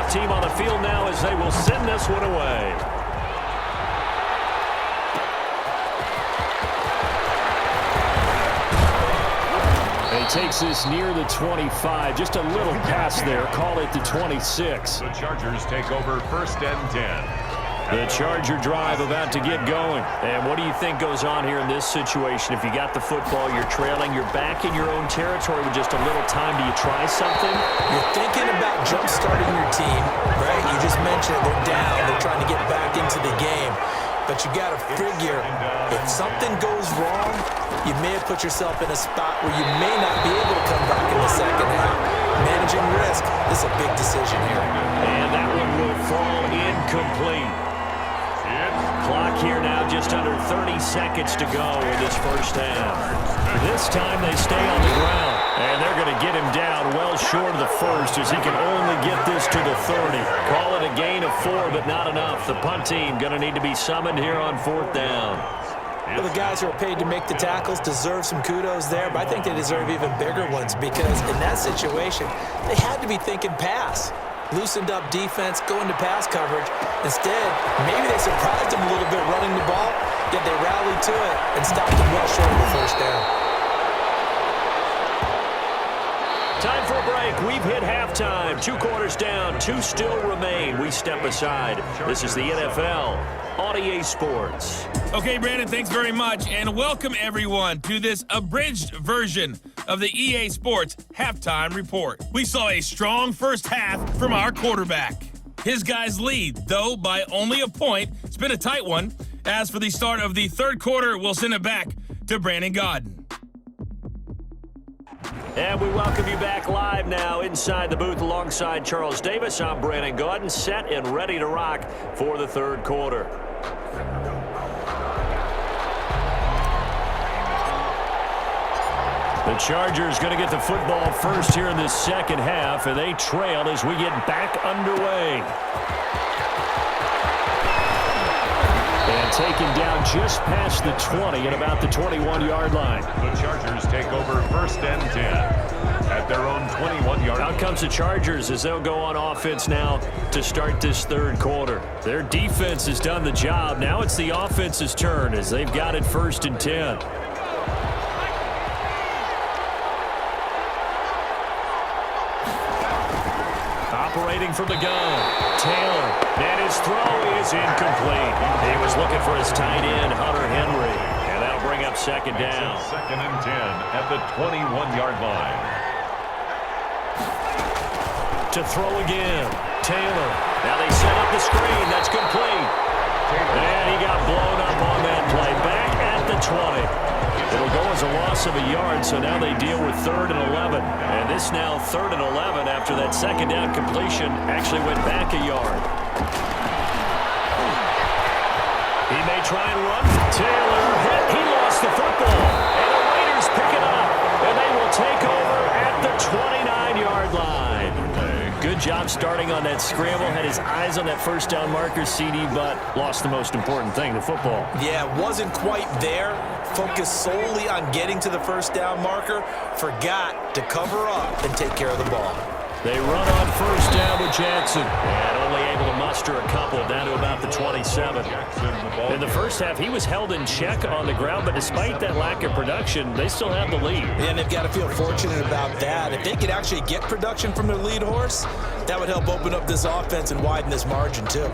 Both team on the field now as they will send this one away. He takes this near the 25. Just a little pass there. Call it the 26. The Chargers take over 1st and 10. The Charger drive about to get going. And what do you think goes on here in this situation? If you got the football, you're trailing, you're back in your own territory with just a little time. Do you try something? You're thinking about jump-starting your team, right? You just mentioned they're down. They're trying to get back into the game. But you got to figure, if something goes wrong, you may have put yourself in a spot where you may not be able to come back in the second half. Managing risk, this is a big decision here. And that one will fall incomplete. Clock here now just under 30 seconds to go in this first half. This time they stay on the ground, and they're going to get him down well short of the first as he can only get this to the 30. Call it a gain of 4, but not enough. The punt team going to need to be summoned here on 4th down. Well, the guys who are paid to make the tackles deserve some kudos there, but I think they deserve even bigger ones because in that situation, they had to be thinking pass. Loosened up defense, going to pass coverage. Instead, maybe they surprised them a little bit running the ball, yet they rallied to it and stopped them well short of the first down. Time for a break. We've hit halftime. 2 quarters down, 2 still remain. We step aside. This is the NFL on EA Sports. Okay, Brandon, thanks very much, and welcome everyone to this abridged version of the EA Sports Halftime Report. We saw a strong first half from our quarterback. His guys lead, though, by only a point. It's been a tight one. As for the start of the third quarter, we'll send it back to Brandon Godden. And we welcome you back live now inside the booth alongside Charles Davis. I'm Brandon Godden, set and ready to rock for the third quarter. The Chargers going to get the football first here in this second half, and they trail as we get back underway. And taken down just past the 20 at about the 21-yard line. The Chargers take over 1st and 10 at their own 21-yard line. Out comes the Chargers as they'll go on offense now to start this third quarter. Their defense has done the job. Now it's the offense's turn as they've got it 1st and 10. Operating from the gun, Taylor, and his throw is incomplete. He was looking for his tight end, Hunter Henry, and that'll bring up 2nd down. 2nd and 10 at the 21-yard line. To throw again, Taylor. Now they set up the screen. That's complete. And he got blown up on that play. Back at the 20. It'll go as a loss of a yard, so now they deal with 3rd and 11. And this now 3rd and 11 after that 2nd down completion actually went back a yard. He may try and run. Taylor hit. He lost the football. And the Raiders pick it up. And they will take over at the 29-yard line. Good job starting on that scramble. Had his eyes on that first down marker, CD, but lost the most important thing, the football. Yeah, wasn't quite there. Focused solely on getting to the first down marker. Forgot to cover up and take care of the ball. They run on 1st down with Jackson. And only able to muster a couple down to about the 27. In the first half, he was held in check on the ground, but despite that lack of production, they still have the lead. And they've got to feel fortunate about that. If they could actually get production from their lead horse, that would help open up this offense and widen this margin too.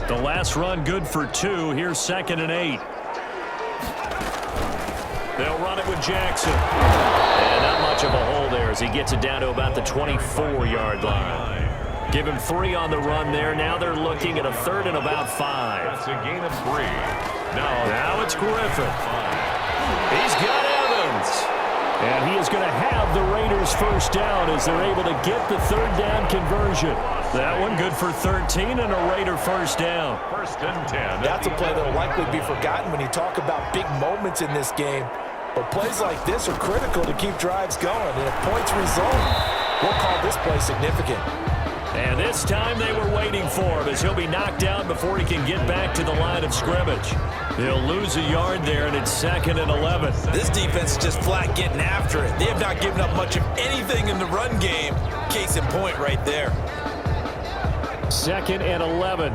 The last run good for 2. Here's 2nd and 8. They'll run it with Jackson. And not much of a hole there as he gets it down to about the 24-yard line. Give him 3 on the run there. Now they're looking at a 3rd and about 5. That's a gain of 3. Now it's Griffin. He's got Evans. And he is going to have the Raiders first down as they're able to get the 3rd down conversion. That one good for 13 and a Raider first down. 1st and 10. That's a play that will likely be forgotten when you talk about big moments in this game. But plays like this are critical to keep drives going. And if points result, we'll call this play significant. And this time they were waiting for him as he'll be knocked out before he can get back to the line of scrimmage. He'll lose a yard there, and it's 2nd and 11. This defense is just flat getting after it. They have not given up much of anything in the run game. Case in point right there. 2nd and 11.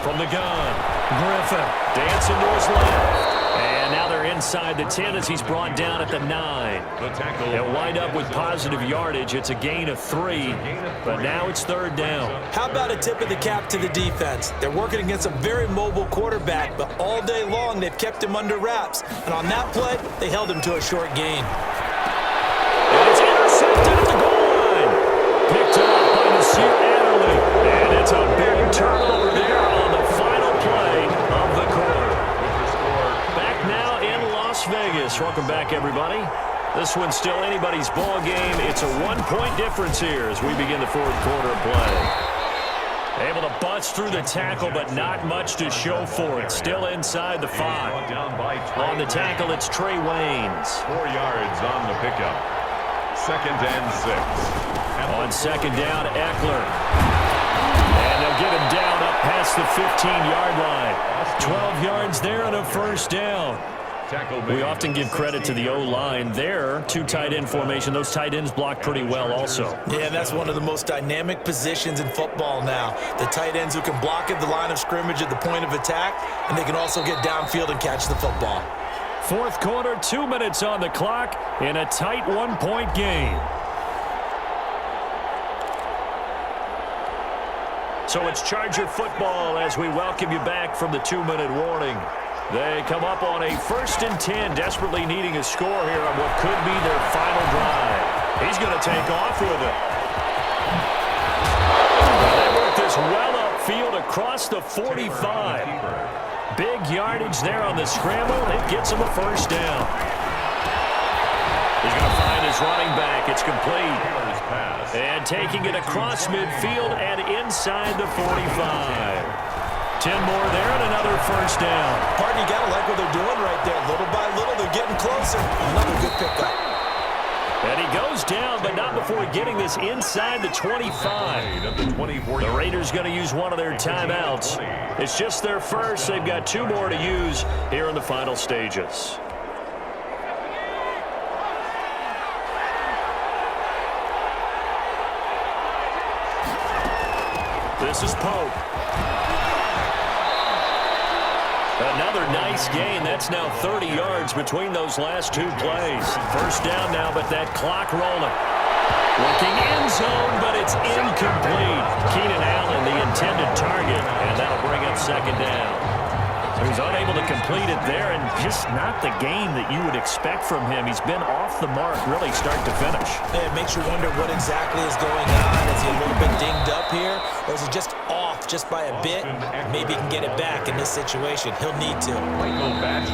From the gun, Griffin dancing to his left. And now they're inside the 10 as he's brought down at the 9. They'll wind up with positive yardage. It's a gain of 3, but now it's 3rd down. How about a tip of the cap to the defense? They're working against a very mobile quarterback, but all day long they've kept him under wraps. And on that play, they held him to a short gain. And it's intercepted at the goal line. Picked up by Nasir Adderley. And it's a big turnover there on the final play of the quarter. Back now in Las Vegas. Welcome back, everybody. This one's still anybody's ball game. It's a 1-point difference here as we begin the 4th quarter of play. Able to bust through the tackle, but not much to show for it. Still inside the 5. On the tackle, it's Trey Waynes. 4 yards on the pickup. 2nd and 6. On 2nd down, Eckler. And they'll get him down up past the 15-yard line. 12 yards there and a 1st down. We often give credit to the O-line there. 2 tight end formation. Those tight ends block pretty well also. Yeah, that's one of the most dynamic positions in football now. The tight ends who can block at the line of scrimmage at the point of attack, and they can also get downfield and catch the football. 4th quarter, 2 minutes on the clock in a tight 1-point game. So it's Charger football as we welcome you back from the 2-minute warning. They come up on a 1st and 10, desperately needing a score here on what could be their final drive. He's going to take off with it. They work this well upfield across the 45. Big yardage there on the scramble. It gets him a 1st down. He's going to find his running back. It's complete. And taking it across midfield and inside the 45. 10 more there and another 1st down. Partner, you got to like what they're doing right there. Little by little, they're getting closer. Another good pickup. And he goes down, but not before getting this inside the 25. The Raiders going to use one of their timeouts. It's just their first. They've got 2 more to use here in the final stages. This is Pope. Another nice gain. That's now 30 yards between those last 2 plays. 1st down now, but that clock rolling. Looking end zone, but it's incomplete. Keenan Allen, the intended target, and that'll bring up 2nd down. So he's unable to complete it there, and just not the game that you would expect from him. He's been off the mark, really, start to finish. It makes you wonder what exactly is going on. Is he a little bit dinged up here, or is he just off just by a bit? Maybe he can get it back in this situation. He'll need to.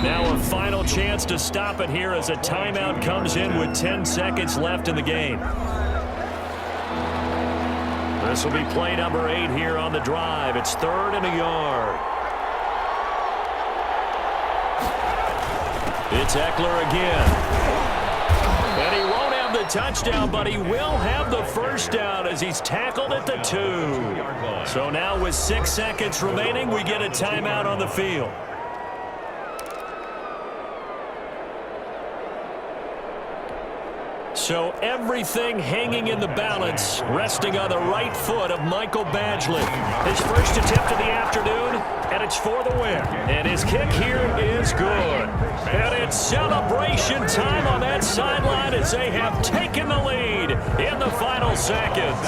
Now a final chance to stop it here as a timeout comes in with 10 seconds left in the game. This will be play number 8 here on the drive. It's 3rd and a yard. It's Eckler again. And he won't have the touchdown, but he will have the 1st down as he's tackled at the 2. So now with 6 seconds remaining, we get a timeout on the field. So everything hanging in the balance, resting on the right foot of Michael Badgley. His first attempt of the afternoon, and it's for the win. And his kick here is good. And it's celebration time on that sideline as they have taken the lead in the final seconds.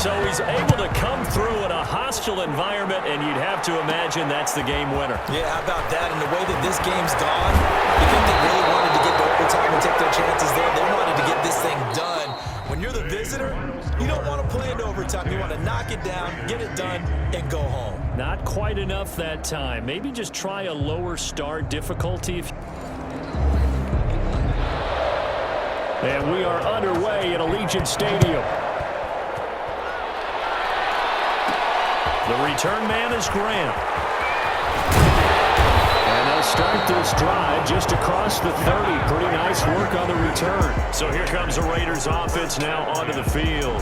So he's able to come through in a hostile environment, and you'd have to imagine that's the game winner. Yeah, how about that? And the way that this game's gone, you think they really wanted to get to overtime and take their chances there? They wanted to get this thing done. When you're the visitor, you don't want to play into overtime. You want to knock it down, get it done, and go home. Not quite enough that time. Maybe just try a lower start difficulty. And we are underway at Allegiant Stadium. The return man is Grant. And they'll start this drive just across the 30. Pretty nice work on the return. So here comes the Raiders offense now onto the field.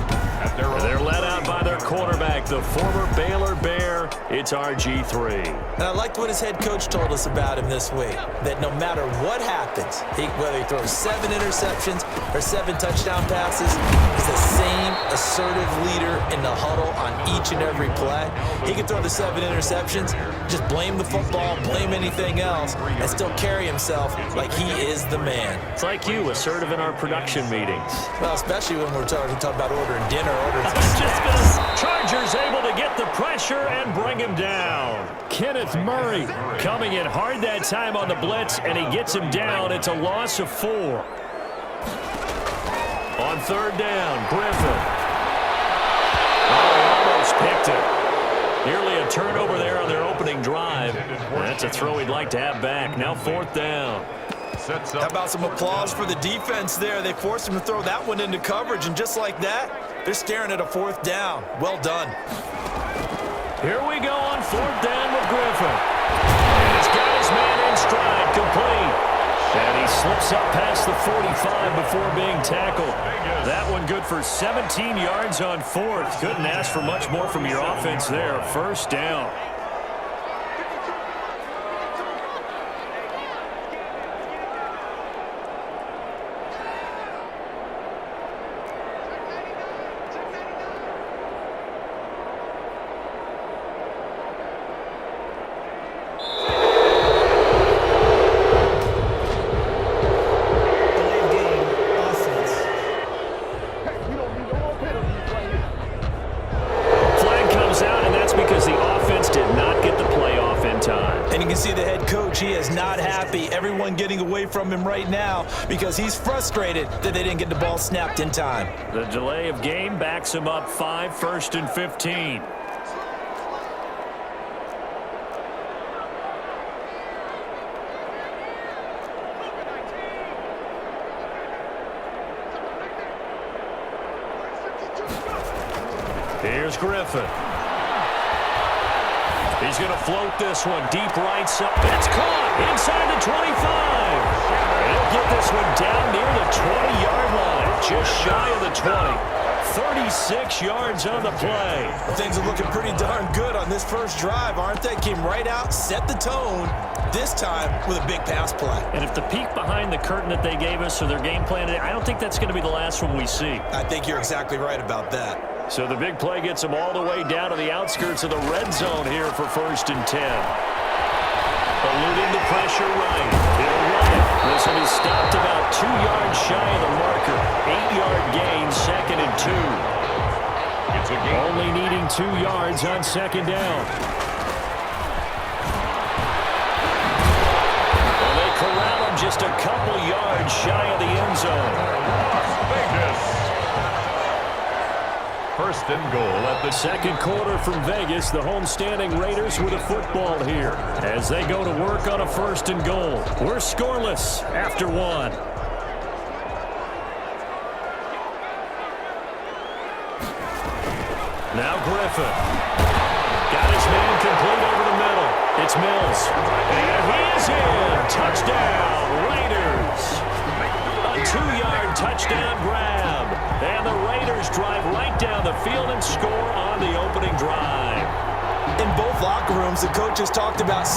They're led out by their quarterback, the former Baylor Bear. It's RG3. And I liked what his head coach told us about him this week, that no matter what happens, whether he throws 7 interceptions or 7 touchdown passes, he's the same assertive leader in the huddle on each and every play. He can throw the 7 interceptions, just blame the football, blame anything else, and still carry himself like he is the man. It's like you, assertive in our production meetings. Well, especially when we're talking about ordering dinner, Chargers able to get the pressure and bring him down. Kenneth Murray coming in hard that time on the blitz, and he gets him down. It's a loss of 4. On 3rd down, Griffin. Oh, he almost picked it. Nearly a turnover there on their opening drive. That's a throw he'd like to have back. Now 4th down. How about some applause for the defense there? They forced him to throw that one into coverage, and just like that, they're staring at a 4th down. Well done. Here we go on 4th down with Griffin. And he's got his man in stride, complete. And he slips up past the 45 before being tackled. That one good for 17 yards on 4th. Couldn't ask for much more from your offense there. 1st down. Getting away from him right now because he's frustrated that they didn't get the ball snapped in time. The delay of game backs him up 5, 1st and 15. Here's Griffin. He's going to float this one deep right side. It's caught inside the 25. And he'll get this one down near the 20-yard line, just shy of the 20. 36 yards on the play. Things are looking pretty darn good on this first drive, aren't they? Came right out, set the tone, this time with a big pass play. And if the peek behind the curtain that they gave us or their game plan, I don't think that's going to be the last one we see. I think you're exactly right about that. So the big play gets them all the way down to the outskirts of the red zone here for 1st and 10. Eluding the pressure right. He'll run it. This one is stopped about 2 yards shy of the marker. 8-yard gain, 2nd and 2. It's a gain. Only needing 2 yards on 2nd down. Well, they corral him just a couple yards shy of the end zone. Las Vegas. 1st and goal at the 2nd quarter from Vegas. The homestanding Raiders with a football here as they go to work on a 1st and goal. We're scoreless after 1. Now Griffin. Got his man complete over the middle. It's Mills. And he is in. Touchdown, Raiders. A 2-yard touchdown grab. And the Raiders drive right down the field and score on the opening drive. In both locker rooms, the coaches talked about